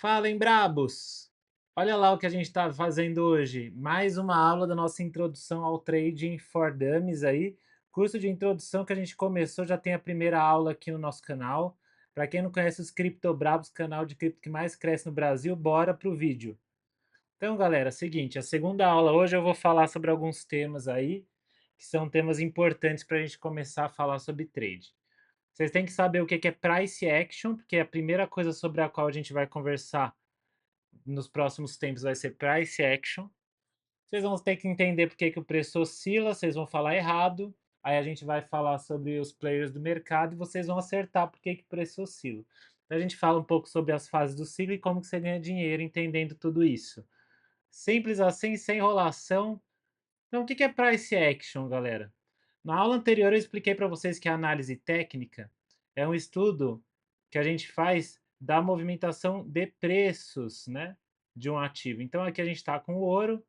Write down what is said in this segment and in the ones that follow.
Fala, em brabos! Olha lá o que a gente está fazendo hoje. Mais uma aula da nossa introdução ao Trading for Dummies aí. Curso de introdução que a gente começou, já tem a primeira aula aqui no nosso canal. Para quem não conhece os Cripto Brabos, canal de cripto que mais cresce no Brasil, bora pro vídeo. Então, galera, seguinte, a segunda aula hoje eu vou falar sobre alguns temas aí, que são temas importantes para a gente começar a falar sobre trade. Vocês têm que saber o que é Price Action, porque é a primeira coisa sobre a qual a gente vai conversar nos próximos tempos vai ser Price Action. Vocês vão ter que entender por que o preço oscila, vocês vão falar errado, aí a gente vai falar sobre os players do mercado e vocês vão acertar por que o preço oscila. Então a gente fala um pouco sobre as fases do ciclo e como que você ganha dinheiro entendendo tudo isso. Simples assim, sem enrolação. Então o que é Price Action, galera? Na aula anterior eu expliquei para vocês que a análise técnica é um estudo que a gente faz da movimentação de preços, né, de um ativo. Então aqui a gente está com o ouro,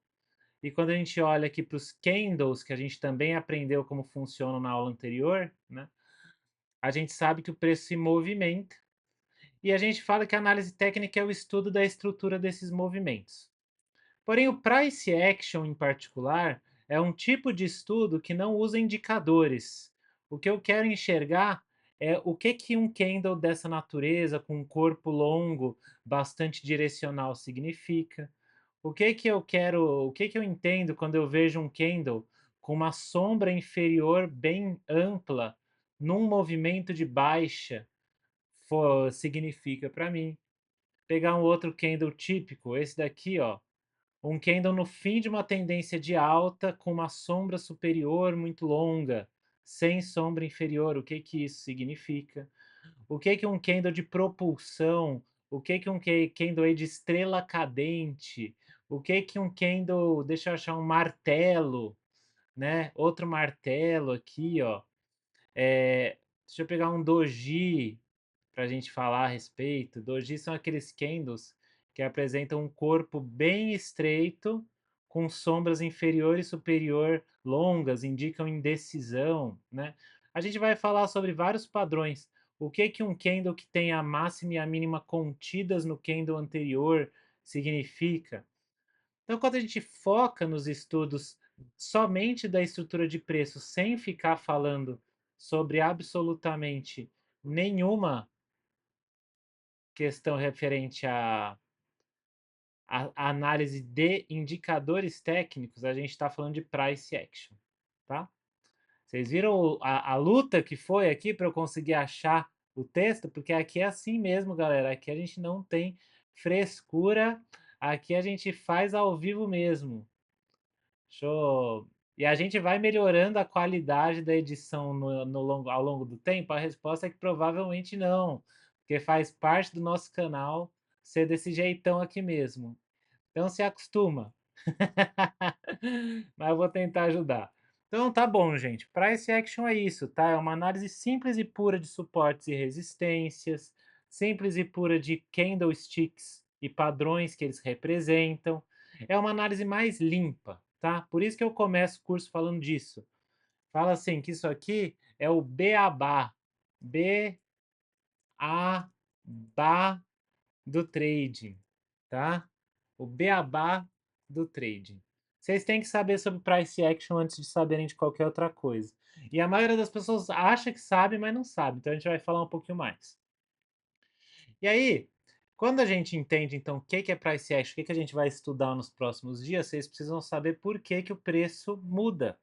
e quando a gente olha aqui para os candles, que a gente também aprendeu como funcionam na aula anterior, né, a gente sabe que o preço se movimenta, e a gente fala que a análise técnica é o estudo da estrutura desses movimentos. Porém, o price action em particular é um tipo de estudo que não usa indicadores. O que eu quero enxergar é o que um candle dessa natureza, com um corpo longo, bastante direcional, significa. O que eu entendo quando eu vejo um candle com uma sombra inferior bem ampla, num movimento de baixa, significa para mim. Pegar um outro candle típico, esse daqui, ó, um candle no fim de uma tendência de alta com uma sombra superior muito longa, sem sombra inferior. O que que isso significa? O que que um candle de propulsão? O que que um candle aí de estrela cadente? O que que um candle, deixa eu achar um martelo, né? Outro martelo aqui, ó. Deixa eu pegar um doji para a gente falar a respeito. Doji são aqueles candles que apresentam um corpo bem estreito, com sombras inferior e superior longas, indicam indecisão, né? A gente vai falar sobre vários padrões. O que que um candle que tem a máxima e a mínima contidas no candle anterior significa? Então, quando a gente foca nos estudos somente da estrutura de preço, sem ficar falando sobre absolutamente nenhuma questão referente à análise de indicadores técnicos, a gente está falando de price action, tá? Vocês viram a luta que foi aqui para eu conseguir achar o texto? Porque aqui é assim mesmo, galera. Aqui a gente não tem frescura, aqui a gente faz ao vivo mesmo. Show! E a gente vai melhorando a qualidade da edição ao longo do tempo? A resposta é que provavelmente não, porque faz parte do nosso canal ser desse jeitão aqui mesmo. Então se acostuma. Mas eu vou tentar ajudar. Então tá bom, gente. Price Action é isso, tá? É uma análise simples e pura de suportes e resistências, simples e pura de candlesticks e padrões que eles representam. É uma análise mais limpa, tá? Por isso que eu começo o curso falando disso. Fala assim, que isso aqui é o beabá. B-A-B-A do trading, tá? O beabá do trading. Vocês têm que saber sobre price action antes de saberem de qualquer outra coisa. E a maioria das pessoas acha que sabe, mas não sabe. Então a gente vai falar um pouquinho mais. E aí, quando a gente entende, então, o que é price action, o que a gente vai estudar nos próximos dias, vocês precisam saber por que o preço muda,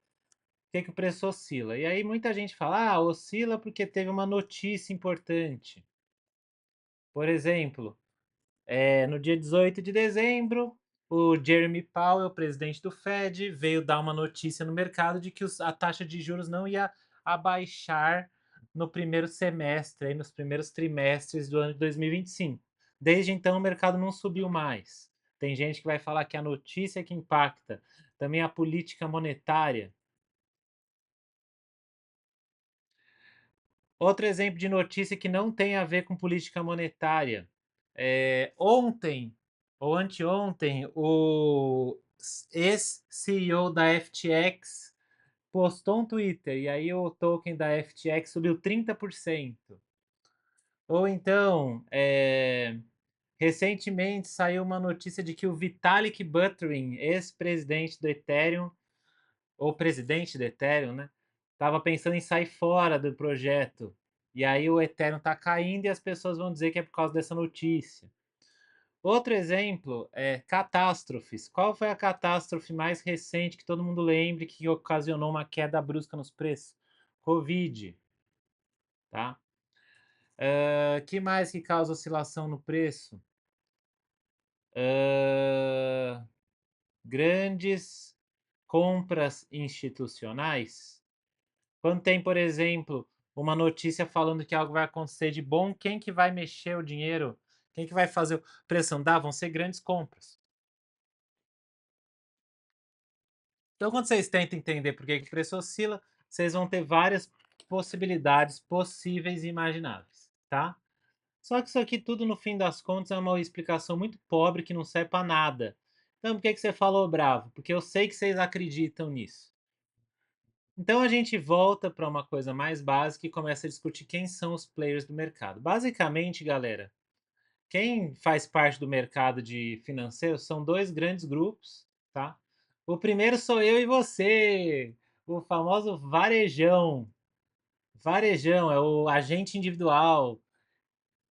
por que o preço oscila. E aí muita gente fala, ah, oscila porque teve uma notícia importante. Por exemplo, no dia 18 de dezembro, o Jeremy Powell, presidente do Fed, veio dar uma notícia no mercado de que a taxa de juros não ia abaixar no primeiro semestre, nos primeiros trimestres do ano de 2025. Desde então, o mercado não subiu mais. Tem gente que vai falar que a notícia que impacta, também a política monetária. Outro exemplo de notícia que não tem a ver com política monetária. Ontem, ou anteontem, o ex-CEO da FTX postou um Twitter, e aí o token da FTX subiu 30%. Ou então, Recentemente saiu uma notícia de que o Vitalik Buterin, ex-presidente do Ethereum, ou presidente do Ethereum, né? Estava pensando em sair fora do projeto. E aí o Ethereum está caindo e as pessoas vão dizer que é por causa dessa notícia. Outro exemplo é catástrofes. Qual foi a catástrofe mais recente que todo mundo lembre que ocasionou uma queda brusca nos preços? Covid, tá? Que mais que causa oscilação no preço? Grandes compras institucionais. Quando tem, por exemplo, uma notícia falando que algo vai acontecer de bom, quem que vai mexer o dinheiro? Quem que vai fazer o preço andar? Vão ser grandes compras. Então, quando vocês tentam entender por que o preço oscila, vocês vão ter várias possibilidades possíveis e imagináveis, tá? Só que isso aqui tudo, no fim das contas, é uma explicação muito pobre que não serve para nada. Então, por que você falou bravo? Porque eu sei que vocês acreditam nisso. Então, a gente volta para uma coisa mais básica e começa a discutir quem são os players do mercado. Basicamente, galera, quem faz parte do mercado de financeiro são dois grandes grupos, tá? O primeiro sou eu e você, o famoso varejão. Varejão é o agente individual,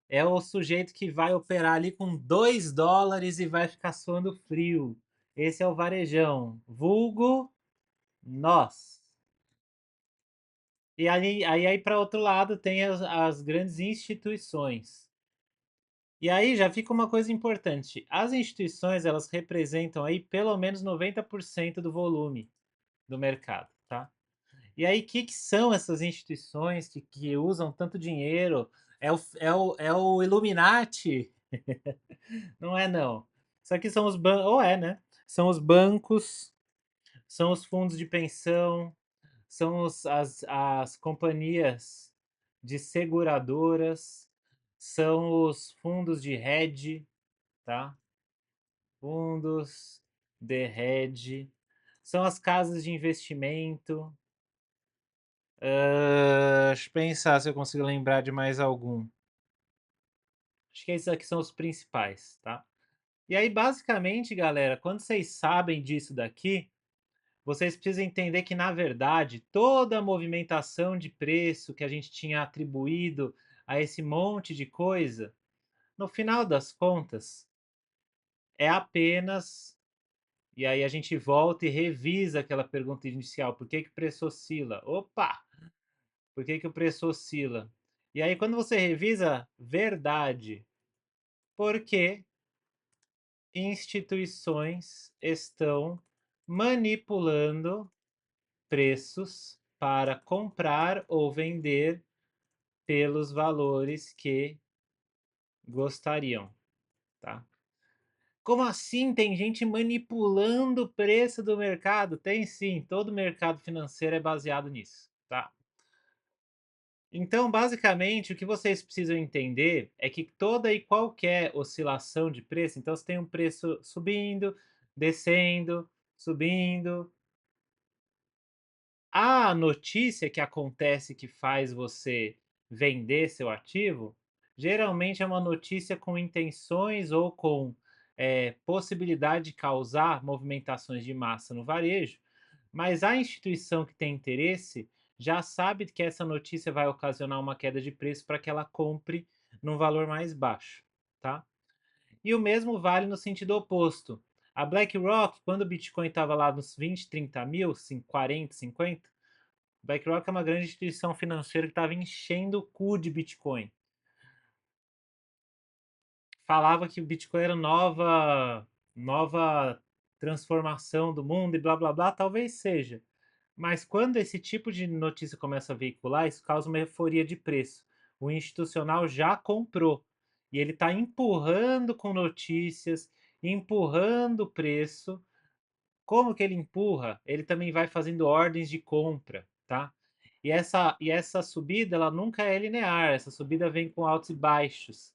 é o sujeito que vai operar ali com $2 e vai ficar suando frio. Esse é o varejão, vulgo nós. E aí para outro lado tem as grandes instituições. E aí já fica uma coisa importante. As instituições, elas representam aí pelo menos 90% do volume do mercado, tá? E aí, o que são essas instituições que usam tanto dinheiro? É o Illuminati? Não é, não. Isso aqui são os bancos, ou é, né? São os bancos, são os fundos de pensão, são as companhias de seguradoras, são os fundos de hedge, tá? Fundos de hedge, são as casas de investimento. Deixa eu pensar se eu consigo lembrar de mais algum. Acho que esses aqui são os principais, tá? E aí, basicamente, galera, quando vocês sabem disso daqui, vocês precisam entender que, na verdade, toda a movimentação de preço que a gente tinha atribuído a esse monte de coisa, no final das contas, é apenas. E aí a gente volta e revisa aquela pergunta inicial: por que que o preço oscila? Opa! Por que que o preço oscila? E aí, quando você revisa, verdade, porque instituições estão manipulando preços para comprar ou vender pelos valores que gostariam, tá? Como assim tem gente manipulando o preço do mercado? Tem sim, todo mercado financeiro é baseado nisso, tá? Então, basicamente, o que vocês precisam entender é que toda e qualquer oscilação de preço, então você tem um preço subindo, descendo, subindo, a notícia que acontece que faz você vender seu ativo, geralmente é uma notícia com intenções ou com possibilidade de causar movimentações de massa no varejo, mas a instituição que tem interesse já sabe que essa notícia vai ocasionar uma queda de preço para que ela compre num valor mais baixo, tá? E o mesmo vale no sentido oposto. A BlackRock, quando o Bitcoin estava lá nos 20, 30 mil, 40, 50, BlackRock é uma grande instituição financeira que estava enchendo o cu de Bitcoin. Falava que o Bitcoin era nova transformação do mundo e blá blá blá, talvez seja. Mas quando esse tipo de notícia começa a veicular, isso causa uma euforia de preço. O institucional já comprou e ele está empurrando com notícias, empurrando o preço. Como que ele empurra? Ele também vai fazendo ordens de compra, tá? E essa subida, ela nunca é linear, essa subida vem com altos e baixos.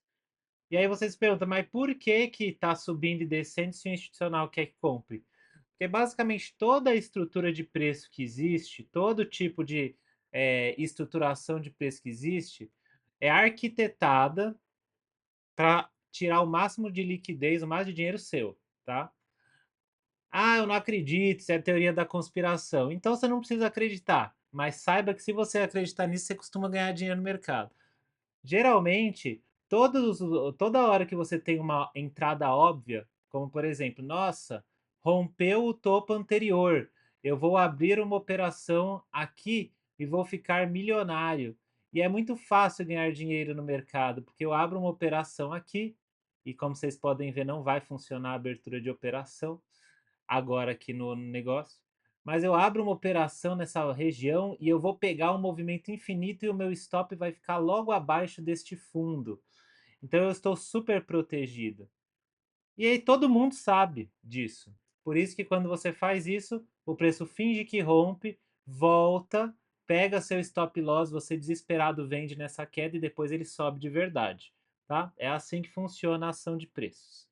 E aí vocês perguntam, mas por que que está subindo e descendo se o institucional quer que compre? Porque basicamente toda a estrutura de preço que existe, todo tipo de estruturação de preço que existe, é arquitetada para tirar o máximo de liquidez, o máximo de dinheiro seu, tá? Ah, eu não acredito, isso é teoria da conspiração. Então você não precisa acreditar, mas saiba que se você acreditar nisso, você costuma ganhar dinheiro no mercado. Geralmente, toda hora que você tem uma entrada óbvia, como por exemplo, nossa, rompeu o topo anterior, eu vou abrir uma operação aqui e vou ficar milionário. E é muito fácil ganhar dinheiro no mercado, porque eu abro uma operação aqui, e como vocês podem ver, não vai funcionar a abertura de operação agora aqui no negócio. Mas eu abro uma operação nessa região e eu vou pegar um movimento infinito e o meu stop vai ficar logo abaixo deste fundo. Então eu estou super protegido. E aí todo mundo sabe disso. Por isso que quando você faz isso, o preço finge que rompe, volta, pega seu stop loss, você desesperado vende nessa queda e depois ele sobe de verdade, tá? É assim que funciona a ação de preços.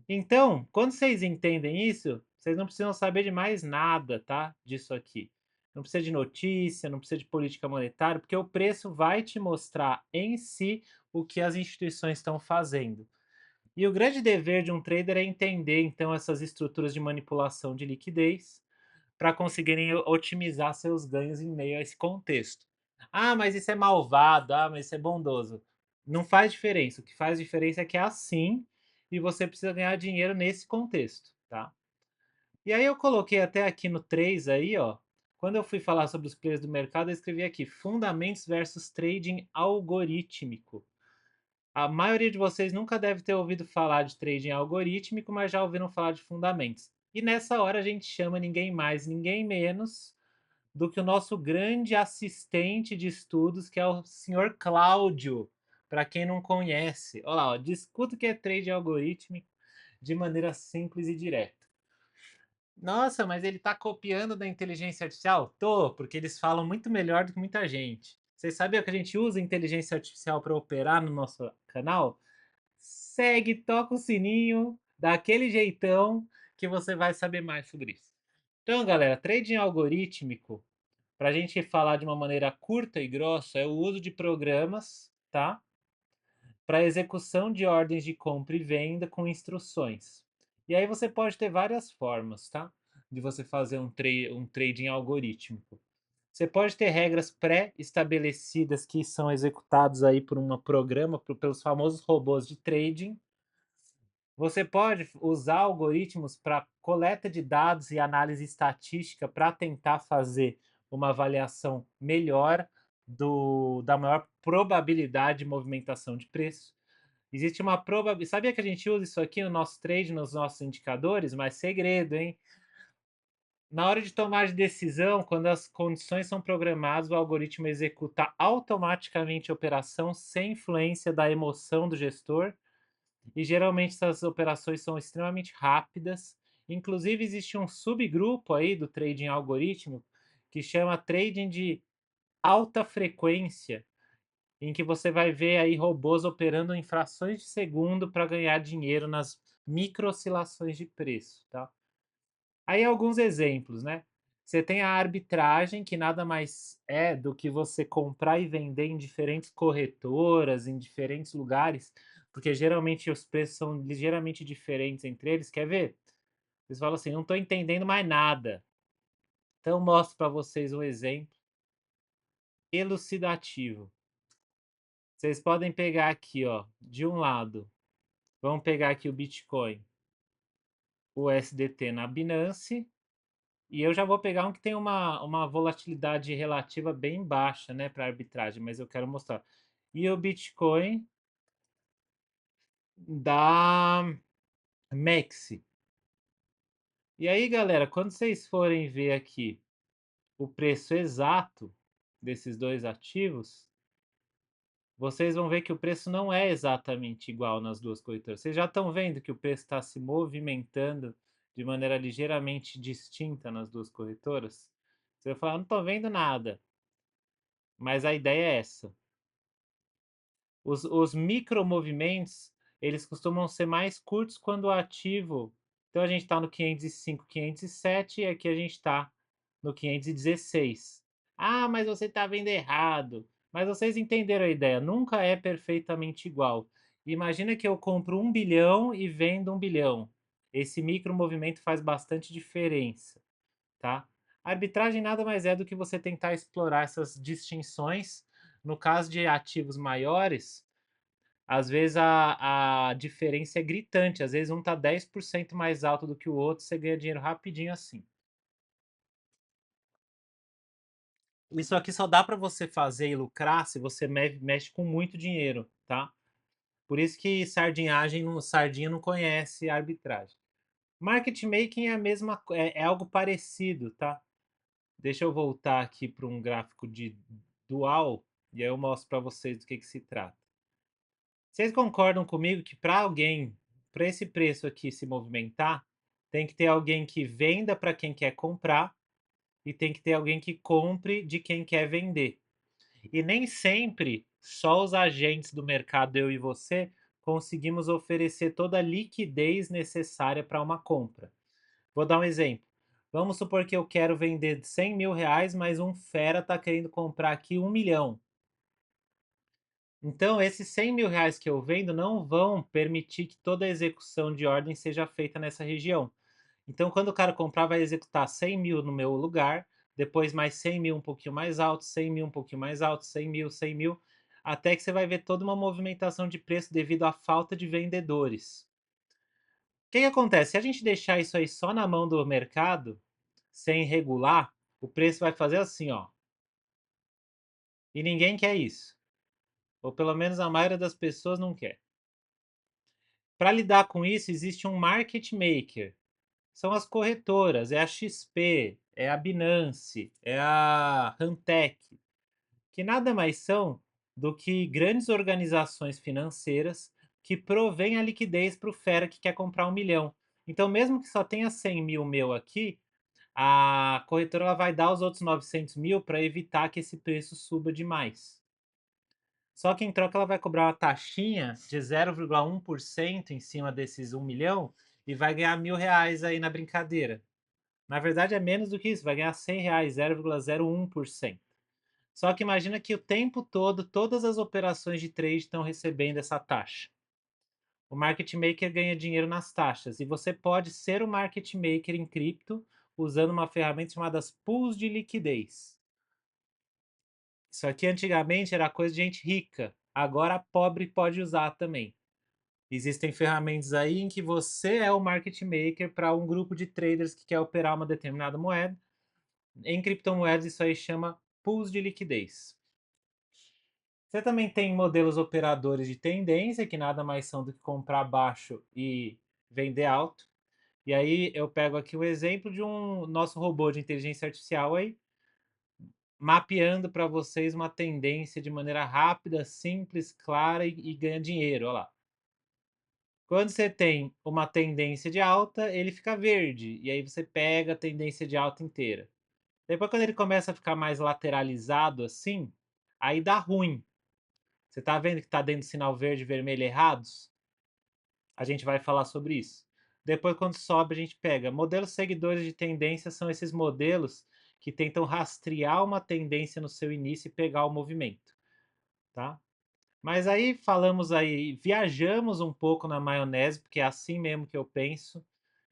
Então, quando vocês entendem isso, vocês não precisam saber de mais nada, tá? Disso aqui. Não precisa de notícia, não precisa de política monetária, porque o preço vai te mostrar em si o que as instituições estão fazendo. E o grande dever de um trader é entender, então, essas estruturas de manipulação de liquidez para conseguirem otimizar seus ganhos em meio a esse contexto. Ah, mas isso é malvado, ah, mas isso é bondoso. Não faz diferença. O que faz diferença é que é assim e você precisa ganhar dinheiro nesse contexto, tá? E aí eu coloquei até aqui no 3 aí, ó. Quando eu fui falar sobre os players do mercado, eu escrevi aqui fundamentos versus trading algorítmico. A maioria de vocês nunca deve ter ouvido falar de trading algorítmico, mas já ouviram falar de fundamentos. E nessa hora a gente chama ninguém mais, ninguém menos do que o nosso grande assistente de estudos, que é o senhor Cláudio. Para quem não conhece, olha lá, ó, discuta o que é trade algorítmico de maneira simples e direta. Nossa, mas ele está copiando da inteligência artificial? Tô, porque eles falam muito melhor do que muita gente. Vocês sabiam que a gente usa inteligência artificial para operar no nosso canal? Segue, toca o sininho, daquele jeitão que você vai saber mais sobre isso. Então, galera, trading algorítmico, para a gente falar de uma maneira curta e grossa, é o uso de programas, tá? Para execução de ordens de compra e venda com instruções. E aí você pode ter várias formas, tá? De você fazer um trading algorítmico. Você pode ter regras pré-estabelecidas que são executadas aí por um programa, pelos famosos robôs de trading. Você pode usar algoritmos para coleta de dados e análise estatística para tentar fazer uma avaliação melhor da maior probabilidade de movimentação de preço. Existe uma probabilidade. Sabia que a gente usa isso aqui no nosso trade, nos nossos indicadores? Mas segredo, hein? Na hora de tomar de decisão, quando as condições são programadas, o algoritmo executa automaticamente a operação sem influência da emoção do gestor. E geralmente essas operações são extremamente rápidas. Inclusive, existe um subgrupo aí do trading algorítmico que chama trading de alta frequência, em que você vai ver aí robôs operando em frações de segundo para ganhar dinheiro nas micro oscilações de preço, tá? Aí alguns exemplos, né? Você tem a arbitragem, que nada mais é do que você comprar e vender em diferentes corretoras, em diferentes lugares, porque geralmente os preços são ligeiramente diferentes entre eles. Quer ver? Eles falam assim: não estou entendendo mais nada. Então, eu mostro para vocês um exemplo elucidativo. Vocês podem pegar aqui, ó, de um lado, vamos pegar aqui o Bitcoin, o USDT na Binance. E eu já vou pegar um que tem uma volatilidade relativa bem baixa, né, para arbitragem, mas eu quero mostrar. E o Bitcoin da Maxi. E aí, galera, quando vocês forem ver aqui o preço exato desses dois ativos, vocês vão ver que o preço não é exatamente igual nas duas corretoras. Vocês já estão vendo que o preço está se movimentando de maneira ligeiramente distinta nas duas corretoras? Você vai falar, não estou vendo nada. Mas a ideia é essa. Os micromovimentos, eles costumam ser mais curtos quando o ativo... Então, a gente está no 505, 507 e aqui a gente está no 516. Ah, mas você está vendo errado. Mas vocês entenderam a ideia. Nunca é perfeitamente igual. Imagina que eu compro 1 bilhão e vendo 1 bilhão. Esse micro movimento faz bastante diferença, tá? A arbitragem nada mais é do que você tentar explorar essas distinções. No caso de ativos maiores, às vezes a diferença é gritante. Às vezes um está 10% mais alto do que o outro, você ganha dinheiro rapidinho assim. Isso aqui só dá para você fazer e lucrar se você mexe com muito dinheiro, tá? Por isso que sardinha não conhece arbitragem. Market making é a mesma, é algo parecido, tá? Deixa eu voltar aqui para um gráfico de dual e aí eu mostro para vocês do que se trata. Vocês concordam comigo que para esse preço aqui se movimentar, tem que ter alguém que venda para quem quer comprar e tem que ter alguém que compre de quem quer vender. E nem sempre só os agentes do mercado, eu e você, conseguimos oferecer toda a liquidez necessária para uma compra. Vou dar um exemplo. Vamos supor que eu quero vender 100 mil reais, mas um fera está querendo comprar aqui 1 milhão. Então, esses 100 mil reais que eu vendo não vão permitir que toda a execução de ordem seja feita nessa região. Então, quando o cara comprar, vai executar 100 mil no meu lugar, depois mais 100 mil um pouquinho mais alto, 100 mil um pouquinho mais alto, 100 mil, até que você vai ver toda uma movimentação de preço devido à falta de vendedores. O que acontece? Se a gente deixar isso aí só na mão do mercado, sem regular, o preço vai fazer assim, ó. E ninguém quer isso. Ou pelo menos a maioria das pessoas não quer. Para lidar com isso, existe um market maker. São as corretoras, é a XP, é a Binance, é a Rantec, que nada mais são do que grandes organizações financeiras que provêm a liquidez para o fera que quer comprar 1 milhão. Então, mesmo que só tenha 100 mil meu aqui, a corretora ela vai dar os outros 900 mil para evitar que esse preço suba demais. Só que em troca ela vai cobrar uma taxinha de 0,1% em cima desses 1 milhão e vai ganhar R$ 1.000 aí na brincadeira. Na verdade é menos do que isso, vai ganhar R$ 100, 0,01%. Só que imagina que o tempo todo, todas as operações de trade estão recebendo essa taxa. O market maker ganha dinheiro nas taxas e você pode ser o market maker em cripto usando uma ferramenta chamada pools de liquidez. Isso aqui antigamente era coisa de gente rica, agora pobre pode usar também. Existem ferramentas aí em que você é o market maker para um grupo de traders que quer operar uma determinada moeda. Em criptomoedas isso aí chama pools de liquidez. Você também tem modelos operadores de tendência, que nada mais são do que comprar baixo e vender alto. E aí eu pego aqui o exemplo de um nosso robô de inteligência artificial aí, mapeando para vocês uma tendência de maneira rápida, simples, clara e ganha dinheiro. Olha lá. Quando você tem uma tendência de alta, ele fica verde. E aí você pega a tendência de alta inteira. Depois, quando ele começa a ficar mais lateralizado assim, aí dá ruim. Você está vendo que está dando sinal verde e vermelho errados? A gente vai falar sobre isso. Depois, quando sobe, a gente pega. Modelos seguidores de tendência são esses modelos que tentam rastrear uma tendência no seu início e pegar o movimento, tá? Mas aí falamos aí, viajamos um pouco na maionese, porque é assim mesmo que eu penso.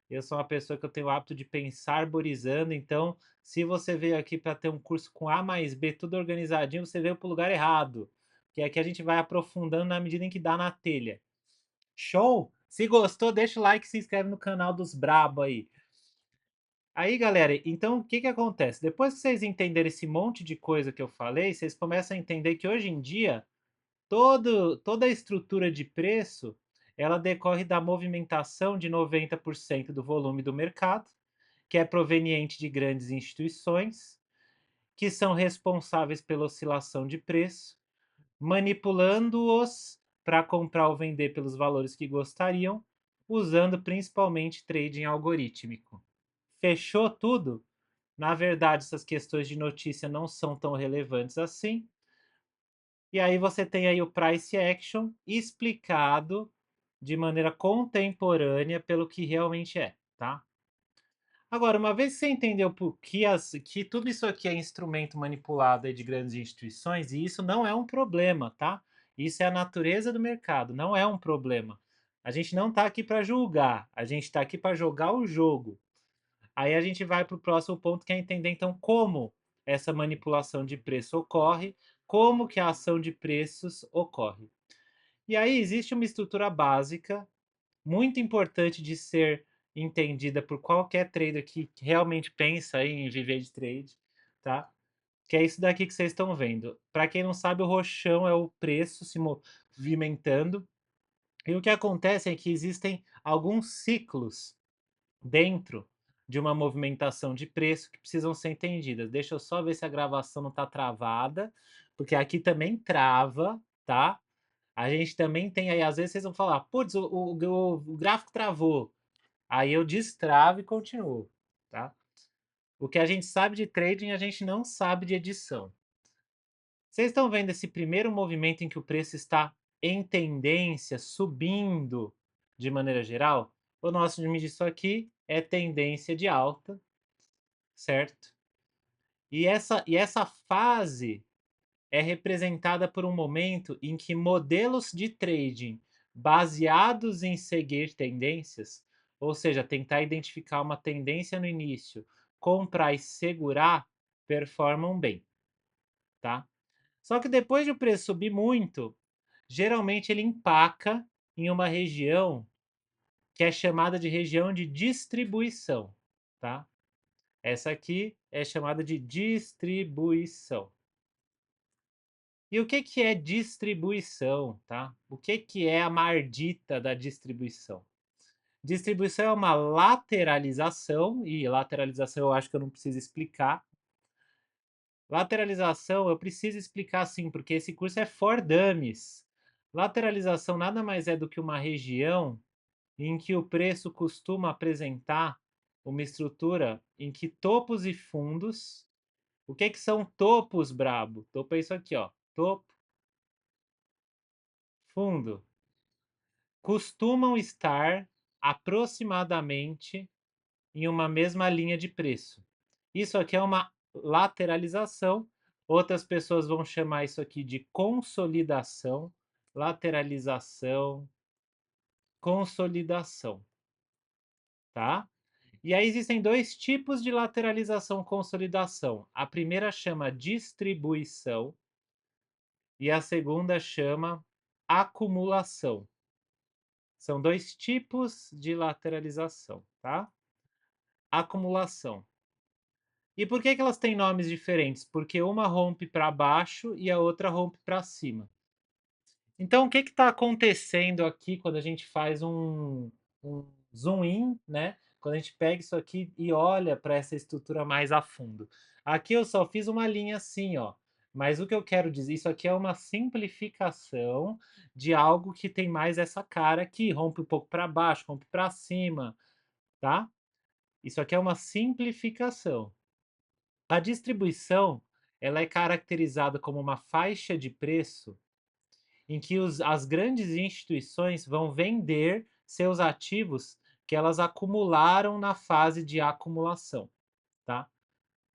Eu sou uma pessoa que eu tenho o hábito de pensar arborizando, então se você veio aqui para ter um curso com A mais B, tudo organizadinho, você veio para o lugar errado. Que aqui a gente vai aprofundando na medida em que dá na telha. Show? Se gostou, deixa o like e se inscreve no canal dos Brabo aí. Aí, galera, então o que acontece? Depois que vocês entenderem esse monte de coisa que eu falei, vocês começam a entender que hoje em dia toda a estrutura de preço ela decorre da movimentação de 90% do volume do mercado, que é proveniente de grandes instituições, que são responsáveis pela oscilação de preço, manipulando-os para comprar ou vender pelos valores que gostariam, usando principalmente trading algorítmico. Fechou tudo? Na verdade, essas questões de notícia não são tão relevantes assim. E aí você tem aí o price action explicado de maneira contemporânea pelo que realmente é, tá? Agora, uma vez que você entendeu que tudo isso aqui é instrumento manipulado aí de grandes instituições, e isso não é um problema, tá? Isso é a natureza do mercado, não é um problema. A gente não está aqui para julgar, a gente está aqui para jogar o jogo. Aí a gente vai para o próximo ponto, que é entender então como essa manipulação de preço ocorre, como que a ação de preços ocorre. E aí existe uma estrutura básica muito importante de ser entendida por qualquer trader que realmente pensa em viver de trade, tá? Que é isso daqui que vocês estão vendo. Para quem não sabe, o roxão é o preço se movimentando. E o que acontece é que existem alguns ciclos dentro de uma movimentação de preço que precisam ser entendidas. Deixa eu só ver se a gravação não está travada, porque aqui também trava, tá? A gente também tem aí, às vezes vocês vão falar, putz, o gráfico travou. Aí eu destravo e continuo, tá? O que a gente sabe de trading, a gente não sabe de edição. Vocês estão vendo esse primeiro movimento em que o preço está em tendência, subindo de maneira geral? O nosso limite disso aqui é tendência de alta, certo? E essa fase é representada por um momento em que modelos de trading baseados em seguir tendências, ou seja, tentar identificar uma tendência no início, comprar e segurar, performam bem, tá? Só que depois de o preço subir muito, geralmente ele empaca em uma região que é chamada de região de distribuição, tá? Essa aqui é chamada de distribuição. E o que que é distribuição, tá? O que que é a mardita da distribuição? Distribuição é uma lateralização, e lateralização eu acho que eu não preciso explicar. Lateralização eu preciso explicar sim, porque esse curso é for dummies. Lateralização nada mais é do que uma região em que o preço costuma apresentar uma estrutura em que topos e fundos. O que que são topos, brabo? Topo é isso aqui, ó. Topo, fundo. Costumam estar aproximadamente em uma mesma linha de preço. Isso aqui é uma lateralização. Outras pessoas vão chamar isso aqui de consolidação, lateralização, consolidação, tá? E aí existem dois tipos de lateralização consolidação. A primeira chama distribuição e a segunda chama acumulação. São dois tipos de lateralização, tá? Acumulação. E por que que elas têm nomes diferentes? Porque uma rompe para baixo e a outra rompe para cima. Então, o que está acontecendo aqui quando a gente faz um zoom in, né? Quando a gente pega isso aqui e olha para essa estrutura mais a fundo. Aqui eu só fiz uma linha assim, ó. Mas o que eu quero dizer, isso aqui é uma simplificação de algo que tem mais essa cara aqui, rompe um pouco para baixo, rompe para cima, tá? Isso aqui é uma simplificação. A distribuição, ela é caracterizada como uma faixa de preço em que as grandes instituições vão vender seus ativos que elas acumularam na fase de acumulação, tá?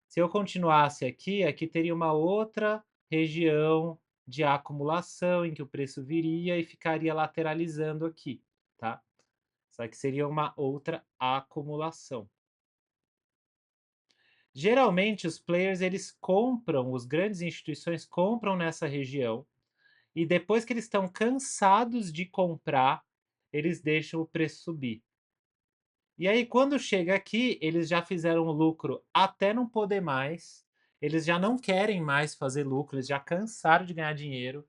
Se eu continuasse aqui, aqui teria uma outra região de acumulação em que o preço viria e ficaria lateralizando aqui, tá? Só que seria uma outra acumulação. Geralmente os players eles compram, os grandes instituições compram nessa região e depois que eles estão cansados de comprar, eles deixam o preço subir. E aí quando chega aqui, eles já fizeram lucro até não poder mais, eles já não querem mais fazer lucro, eles já cansaram de ganhar dinheiro,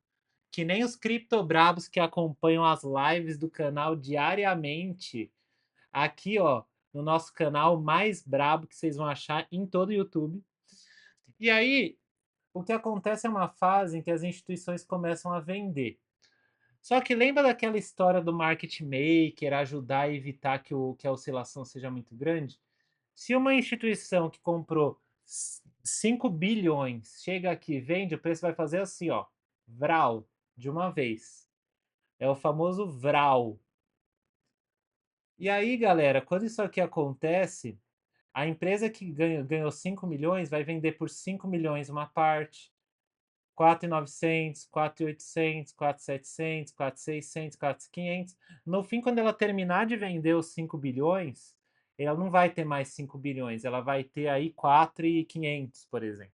que nem os criptobrabos que acompanham as lives do canal diariamente. Aqui, ó, no nosso canal mais brabo que vocês vão achar em todo o YouTube. E aí, o que acontece é uma fase em que as instituições começam a vender. Só que lembra daquela história do market maker ajudar a evitar que a oscilação seja muito grande? Se uma instituição que comprou 5 bilhões chega aqui e vende, o preço vai fazer assim, ó, vral, de uma vez. É o famoso vral. E aí, galera, quando isso aqui acontece, a empresa que ganhou 5 milhões vai vender por 5 milhões uma parte, 4.900, 4.800, 4.700, 4.600, 4.500. No fim, quando ela terminar de vender os 5 bilhões, ela não vai ter mais 5 bilhões, ela vai ter aí 4.500, por exemplo.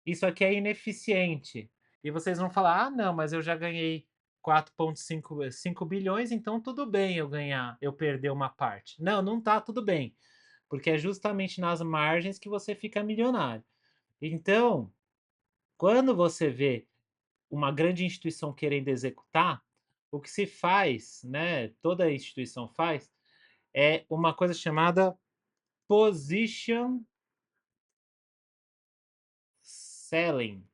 Isso aqui é ineficiente. E vocês vão falar: ah, não, mas eu já ganhei 4,5 bilhões, então tudo bem eu ganhar, eu perder uma parte. Não, não tá tudo bem, porque é justamente nas margens que você fica milionário. Então, quando você vê uma grande instituição querendo executar, o que se faz, né, toda instituição faz, é uma coisa chamada position selling.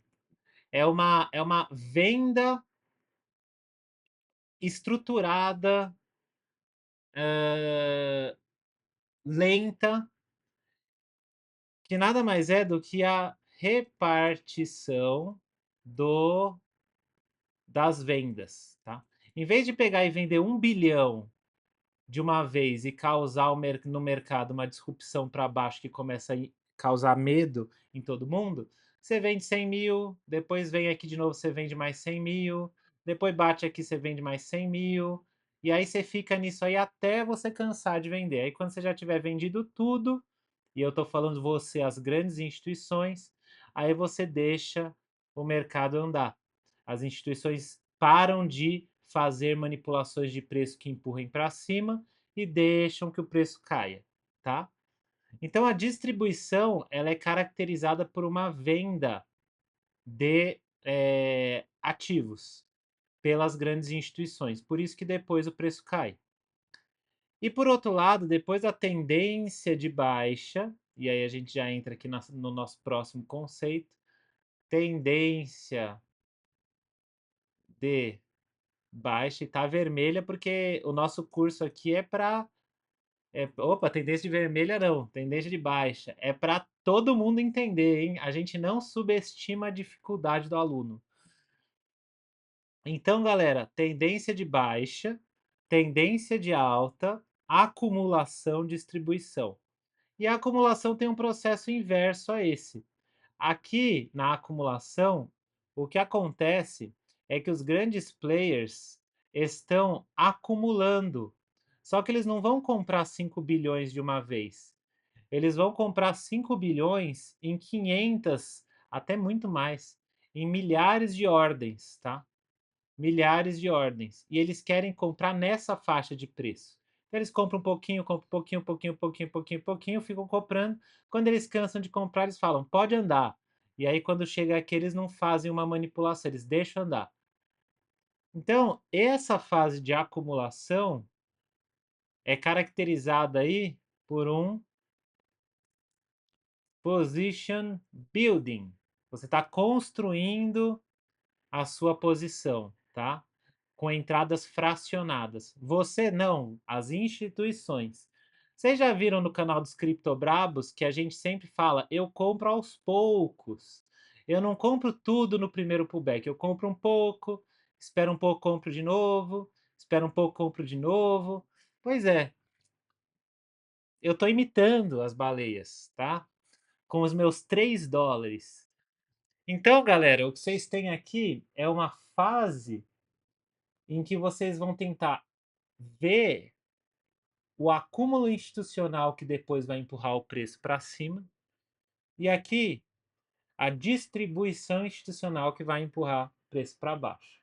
É uma venda estruturada, lenta, que nada mais é do que a repartição do das vendas, tá? Em vez de pegar e vender 1 bilhão de uma vez e causar no mercado uma disrupção para baixo que começa a causar medo em todo mundo, você vende 100 mil, depois vem aqui de novo, você vende mais 100 mil, depois bate aqui, você vende mais 100 mil, e aí você fica nisso aí até você cansar de vender. Aí quando você já tiver vendido tudo, e eu estou falando você, as grandes instituições, aí você deixa o mercado andar. As instituições param de fazer manipulações de preço que empurrem para cima e deixam que o preço caia, tá? Então a distribuição ela é caracterizada por uma venda de ativos pelas grandes instituições. Por isso que depois o preço cai. E por outro lado, depois da tendência de baixa, e aí a gente já entra aqui no nosso próximo conceito, tendência de baixa, e tá vermelha porque o nosso curso aqui é para opa, tendência de vermelha não, tendência de baixa. É para todo mundo entender, hein? A gente não subestima a dificuldade do aluno. Então, galera, tendência de baixa, tendência de alta, acumulação, distribuição. E a acumulação tem um processo inverso a esse. Aqui, na acumulação, o que acontece é que os grandes players estão acumulando. Só que eles não vão comprar 5 bilhões de uma vez. Eles vão comprar 5 bilhões em 500, até muito mais, em milhares de ordens, tá? Milhares de ordens. E eles querem comprar nessa faixa de preço. Então eles compram um pouquinho, compram um pouquinho, pouquinho, pouquinho, pouquinho, pouquinho, ficam comprando. Quando eles cansam de comprar, eles falam, pode andar. E aí, quando chega aqui, eles não fazem uma manipulação, eles deixam andar. Então, essa fase de acumulação é caracterizada aí por um position building. Você está construindo a sua posição, tá? Com entradas fracionadas. Você não, as instituições. Vocês já viram no canal dos Criptobrabos que a gente sempre fala, eu compro aos poucos. Eu não compro tudo no primeiro pullback, eu compro um pouco, espero um pouco, compro de novo, espero um pouco, compro de novo. Pois é, eu estou imitando as baleias, tá? Com os meus 3 dólares. Então, galera, o que vocês têm aqui é uma fase em que vocês vão tentar ver o acúmulo institucional que depois vai empurrar o preço para cima, e aqui a distribuição institucional que vai empurrar o preço para baixo.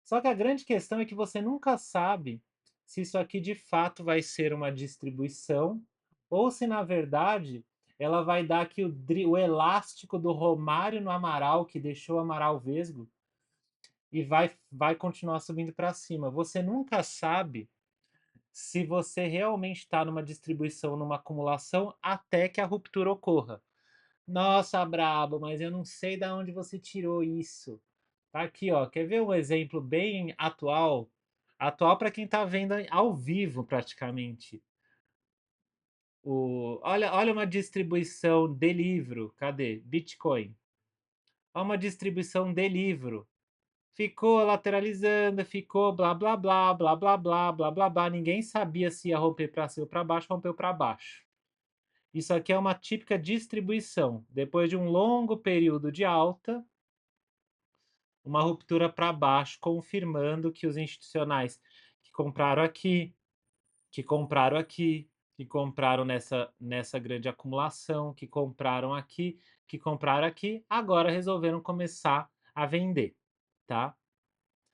Só que a grande questão é que você nunca sabe se isso aqui de fato vai ser uma distribuição ou se na verdade ela vai dar aqui o elástico do Romário no Amaral, que deixou o Amaral vesgo, e vai continuar subindo para cima. Você nunca sabe se você realmente está numa distribuição, numa acumulação, até que a ruptura ocorra. Nossa, brabo, mas eu não sei de onde você tirou isso. Tá aqui, ó. Quer ver um exemplo bem atual? Atual para quem está vendo ao vivo, praticamente. Olha uma distribuição de livro. Cadê? Bitcoin. Olha uma distribuição de livro. Ficou lateralizando, ficou blá blá blá, blá blá blá, blá blá blá. Ninguém sabia se ia romper para cima ou para baixo, rompeu para baixo. Isso aqui é uma típica distribuição. Depois de um longo período de alta, uma ruptura para baixo, confirmando que os institucionais que compraram aqui, que compraram aqui, que compraram nessa grande acumulação, que compraram aqui, que compraram aqui, agora resolveram começar a vender, tá?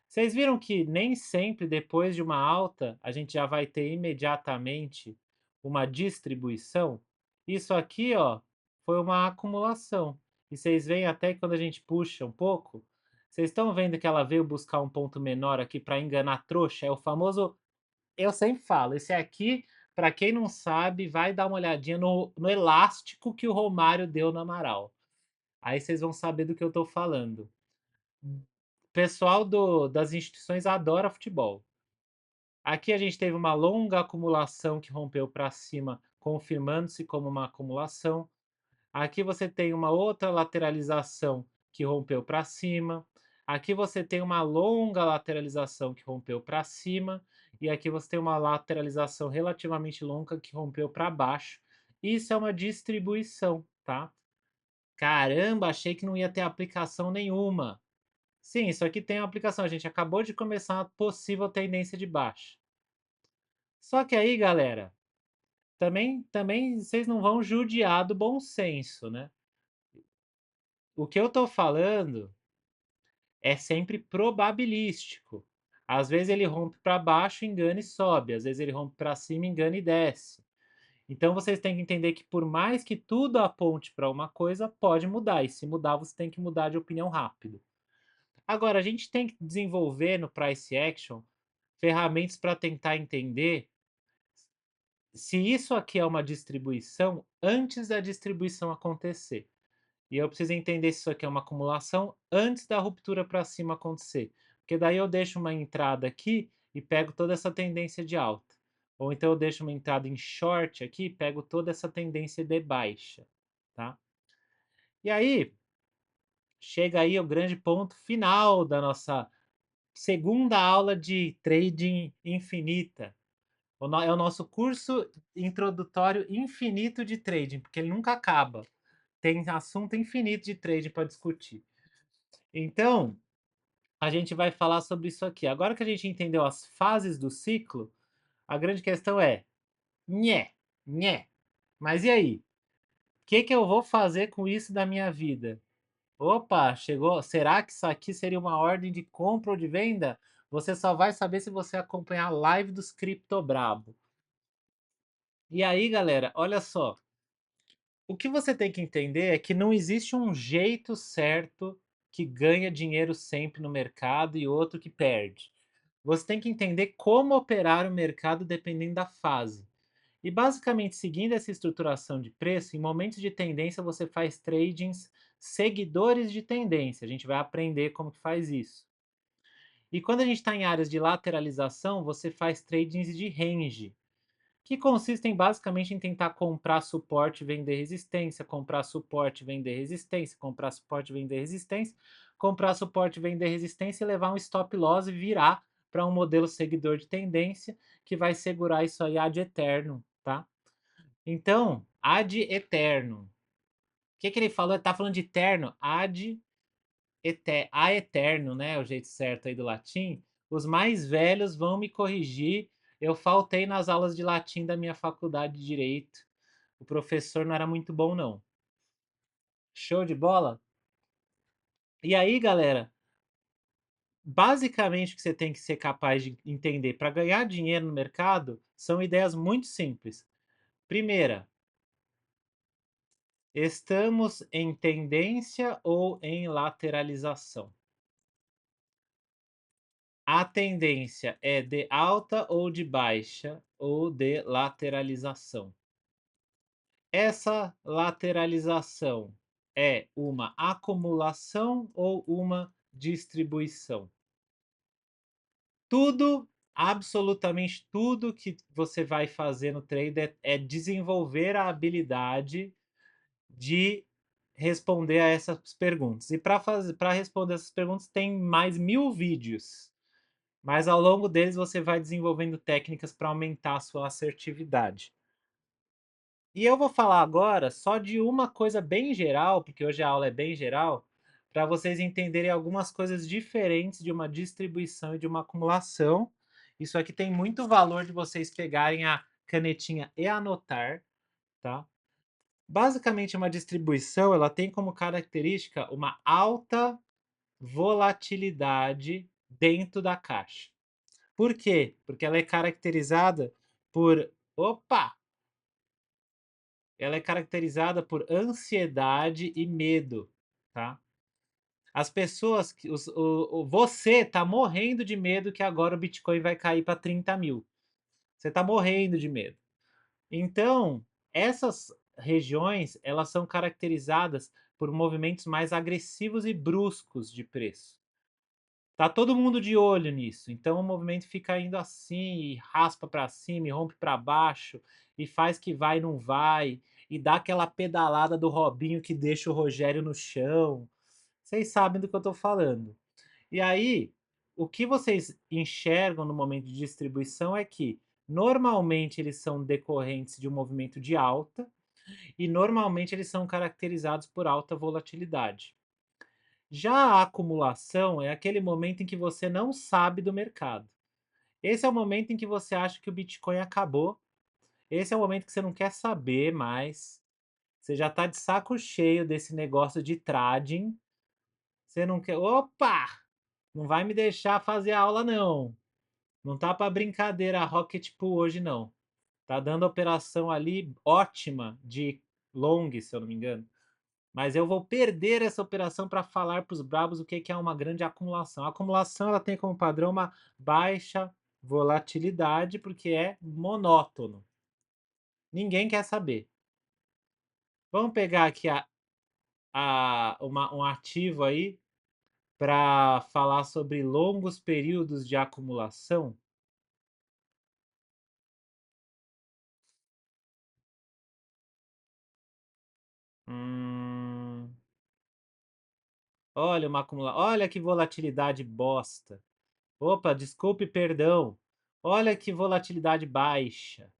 Vocês viram que nem sempre depois de uma alta a gente já vai ter imediatamente uma distribuição? Isso aqui, ó, foi uma acumulação. E vocês veem até que quando a gente puxa um pouco, vocês estão vendo que ela veio buscar um ponto menor aqui para enganar trouxa? É o famoso, eu sempre falo, esse aqui, para quem não sabe, vai dar uma olhadinha no elástico que o Romário deu no Amaral. Aí vocês vão saber do que eu estou falando. O pessoal das instituições adora futebol. Aqui a gente teve uma longa acumulação que rompeu para cima, confirmando-se como uma acumulação. Aqui você tem uma outra lateralização que rompeu para cima. Aqui você tem uma longa lateralização que rompeu para cima. E aqui você tem uma lateralização relativamente longa que rompeu para baixo. Isso é uma distribuição, tá? Caramba, achei que não ia ter aplicação nenhuma. Sim, isso aqui tem uma aplicação. A gente acabou de começar uma possível tendência de baixa. Só que aí, galera, também vocês não vão judiar do bom senso, né? O que eu tô falando é sempre probabilístico. Às vezes ele rompe para baixo, engana e sobe. Às vezes ele rompe para cima, engana e desce. Então vocês têm que entender que por mais que tudo aponte para uma coisa, pode mudar. E se mudar, você tem que mudar de opinião rápido. Agora, a gente tem que desenvolver no price action ferramentas para tentar entender se isso aqui é uma distribuição antes da distribuição acontecer. E eu preciso entender se isso aqui é uma acumulação antes da ruptura para cima acontecer. Porque daí eu deixo uma entrada aqui e pego toda essa tendência de alta. Ou então eu deixo uma entrada em short aqui e pego toda essa tendência de baixa. Tá? E aí, chega aí o grande ponto final da nossa segunda aula de trading infinita. É o nosso curso introdutório infinito de trading, porque ele nunca acaba. Tem assunto infinito de trading para discutir. Então, a gente vai falar sobre isso aqui. Agora que a gente entendeu as fases do ciclo, a grande questão é: nhé, nhé. Mas e aí? O que eu vou fazer com isso da minha vida? Opa, chegou. Será que isso aqui seria uma ordem de compra ou de venda? Você só vai saber se você acompanhar a live dos Cripto Brabo. E aí, galera, olha só. O que você tem que entender é que não existe um jeito certo que ganha dinheiro sempre no mercado e outro que perde. Você tem que entender como operar o mercado dependendo da fase. E basicamente, seguindo essa estruturação de preço, em momentos de tendência você faz tradings seguidores de tendência. A gente vai aprender como que faz isso. E quando a gente está em áreas de lateralização, você faz tradings de range, que consistem basicamente em tentar comprar suporte, vender resistência, comprar suporte, vender resistência, comprar suporte, vender resistência, comprar suporte, vender resistência e levar um stop loss e virar para um modelo seguidor de tendência que vai segurar isso aí ad eterno, tá? Então, ad eterno. O que ele falou? Ele tá falando de terno, ad a eterno, né? O jeito certo aí do latim. Os mais velhos vão me corrigir. Eu faltei nas aulas de latim da minha faculdade de direito. O professor não era muito bom, não. Show de bola? E aí, galera, basicamente o que você tem que ser capaz de entender para ganhar dinheiro no mercado são ideias muito simples. Primeira, estamos em tendência ou em lateralização? A tendência é de alta ou de baixa ou de lateralização? Essa lateralização é uma acumulação ou uma distribuição? Tudo, absolutamente tudo que você vai fazer no trader é desenvolver a habilidade de responder a essas perguntas. E para responder essas perguntas tem mais 1000 vídeos. Mas ao longo deles você vai desenvolvendo técnicas para aumentar a sua assertividade. E eu vou falar agora só de uma coisa bem geral, porque hoje a aula é bem geral, para vocês entenderem algumas coisas diferentes de uma distribuição e de uma acumulação. Isso aqui tem muito valor de vocês pegarem a canetinha e anotar, tá? Basicamente, uma distribuição, ela tem como característica uma alta volatilidade dentro da caixa. Por quê? Porque ela é caracterizada por... Opa! Ela é caracterizada por ansiedade e medo, tá? As pessoas, você tá morrendo de medo que agora o Bitcoin vai cair para 30 mil. Você tá morrendo de medo. Então, essas regiões, elas são caracterizadas por movimentos mais agressivos e bruscos de preço. Tá todo mundo de olho nisso, então o movimento fica indo assim, e raspa para cima, e rompe para baixo, e faz que vai e não vai, e dá aquela pedalada do Robinho que deixa o Rogério no chão. Vocês sabem do que eu estou falando. E aí, o que vocês enxergam no momento de distribuição é que, normalmente, eles são decorrentes de um movimento de alta, e normalmente eles são caracterizados por alta volatilidade. Já a acumulação é aquele momento em que você não sabe do mercado. Esse é o momento em que você acha que o Bitcoin acabou. Esse é o momento que você não quer saber mais. Você já está de saco cheio desse negócio de trading. Você não quer. Opa! Não vai me deixar fazer aula, não. Não tá para brincadeira a Rocket Pool hoje, não. Tá dando operação ali ótima de long, se eu não me engano. Mas eu vou perder essa operação para falar para os brabos o que é uma grande acumulação. A acumulação ela tem como padrão uma baixa volatilidade, porque é monótono. Ninguém quer saber. Vamos pegar aqui um ativo aí para falar sobre longos períodos de acumulação. Hum, olha uma olha que volatilidade bosta. Opa, desculpe, perdão. Olha que volatilidade baixa.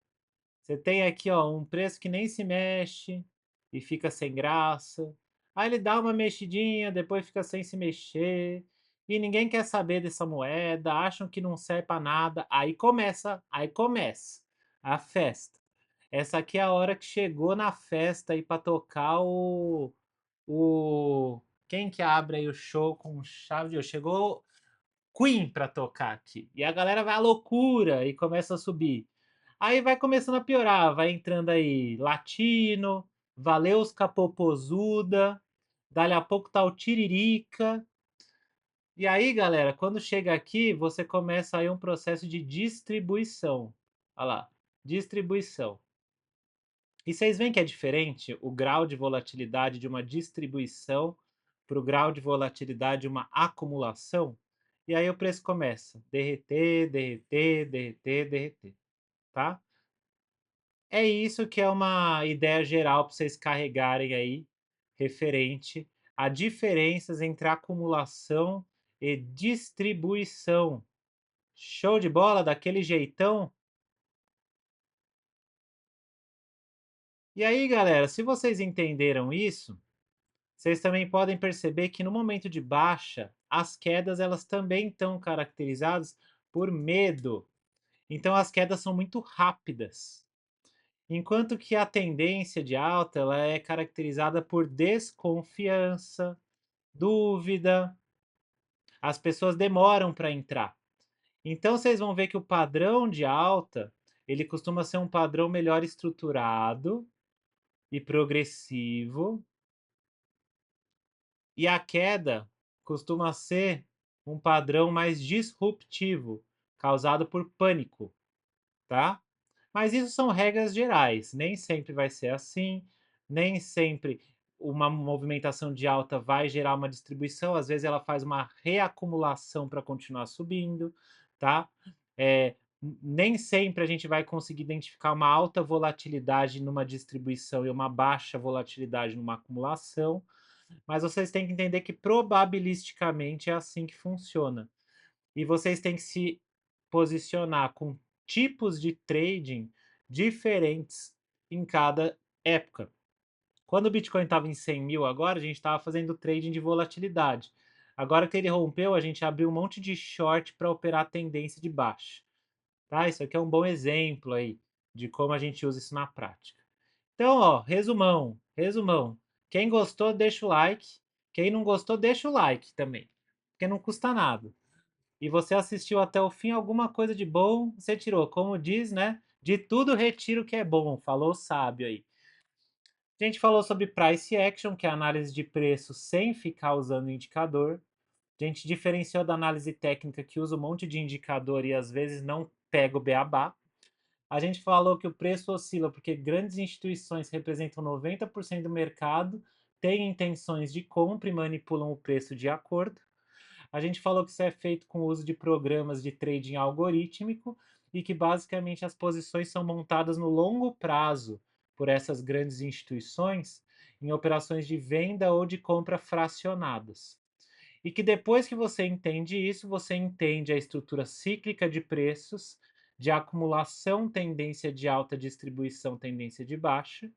Você tem aqui, ó, um preço que nem se mexe e fica sem graça. Aí ele dá uma mexidinha, depois fica sem se mexer. E ninguém quer saber dessa moeda, acham que não serve para nada. Aí começa a festa. Essa aqui é a hora que chegou na festa aí para tocar o quem que abre aí o show com chave de ouro? Chegou Queen para tocar aqui. E a galera vai à loucura e começa a subir. Aí vai começando a piorar, vai entrando aí Latino, Valeuska Popozuda, dali a pouco tá o Tiririca. E aí, galera, quando chega aqui, você começa aí um processo de distribuição. Olha lá, distribuição. E vocês veem que é diferente o grau de volatilidade de uma distribuição para o grau de volatilidade de uma acumulação? E aí o preço começa a derreter, derreter, derreter, derreter, tá? É isso que é uma ideia geral para vocês carregarem aí, referente a diferenças entre acumulação e distribuição. Show de bola, daquele jeitão? E aí, galera, se vocês entenderam isso, vocês também podem perceber que no momento de baixa, as quedas elas também estão caracterizadas por medo. Então as quedas são muito rápidas. Enquanto que a tendência de alta ela é caracterizada por desconfiança, dúvida, as pessoas demoram para entrar. Então vocês vão ver que o padrão de alta, ele costuma ser um padrão melhor estruturado e progressivo, e a queda costuma ser um padrão mais disruptivo, causado por pânico, tá? Mas isso são regras gerais, nem sempre vai ser assim, nem sempre uma movimentação de alta vai gerar uma distribuição, às vezes ela faz uma reacumulação para continuar subindo, tá? Nem sempre a gente vai conseguir identificar uma alta volatilidade numa distribuição e uma baixa volatilidade numa acumulação, mas vocês têm que entender que probabilisticamente é assim que funciona. E vocês têm que se posicionar com tipos de trading diferentes em cada época. Quando o Bitcoin estava em 100 mil agora, a gente estava fazendo trading de volatilidade. Agora que ele rompeu, a gente abriu um monte de short para operar a tendência de baixa. Tá? Isso aqui é um bom exemplo aí de como a gente usa isso na prática. Então, ó, resumão, resumão. Quem gostou, deixa o like. Quem não gostou, deixa o like também, porque não custa nada. E você assistiu até o fim, alguma coisa de bom você tirou. Como diz, né? De tudo retiro o que é bom. Falou o sábio aí. A gente falou sobre price action, que é a análise de preço sem ficar usando indicador. A gente diferenciou da análise técnica, que usa um monte de indicador e às vezes não pega o beabá. A gente falou que o preço oscila porque grandes instituições representam 90% do mercado, têm intenções de compra e manipulam o preço de acordo. A gente falou que isso é feito com o uso de programas de trading algorítmico e que basicamente as posições são montadas no longo prazo por essas grandes instituições em operações de venda ou de compra fracionadas. E que depois que você entende isso, você entende a estrutura cíclica de preços, de acumulação, tendência de alta, distribuição, tendência de baixa,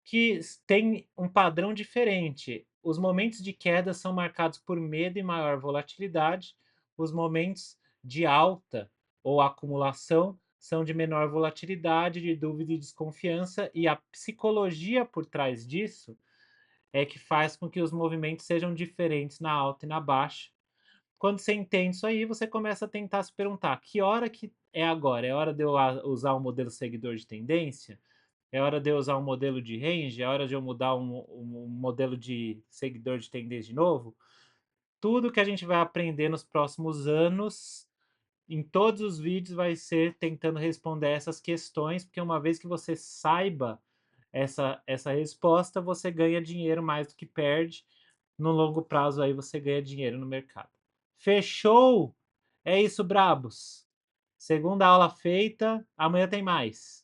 que tem um padrão diferente. Os momentos de queda são marcados por medo e maior volatilidade, os momentos de alta ou acumulação são de menor volatilidade, de dúvida e desconfiança, e a psicologia por trás disso é que faz com que os movimentos sejam diferentes na alta e na baixa. Quando você entende isso aí, você começa a tentar se perguntar: que hora que é agora? É hora de eu usar o modelo seguidor de tendência? É hora de eu usar um modelo de range? É hora de eu mudar um modelo de seguidor de tendência de novo? Tudo que a gente vai aprender nos próximos anos, em todos os vídeos, vai ser tentando responder essas questões, porque uma vez que você saiba essa resposta, você ganha dinheiro mais do que perde. No longo prazo, aí você ganha dinheiro no mercado. Fechou? É isso, brabos. Segunda aula feita. Amanhã tem mais.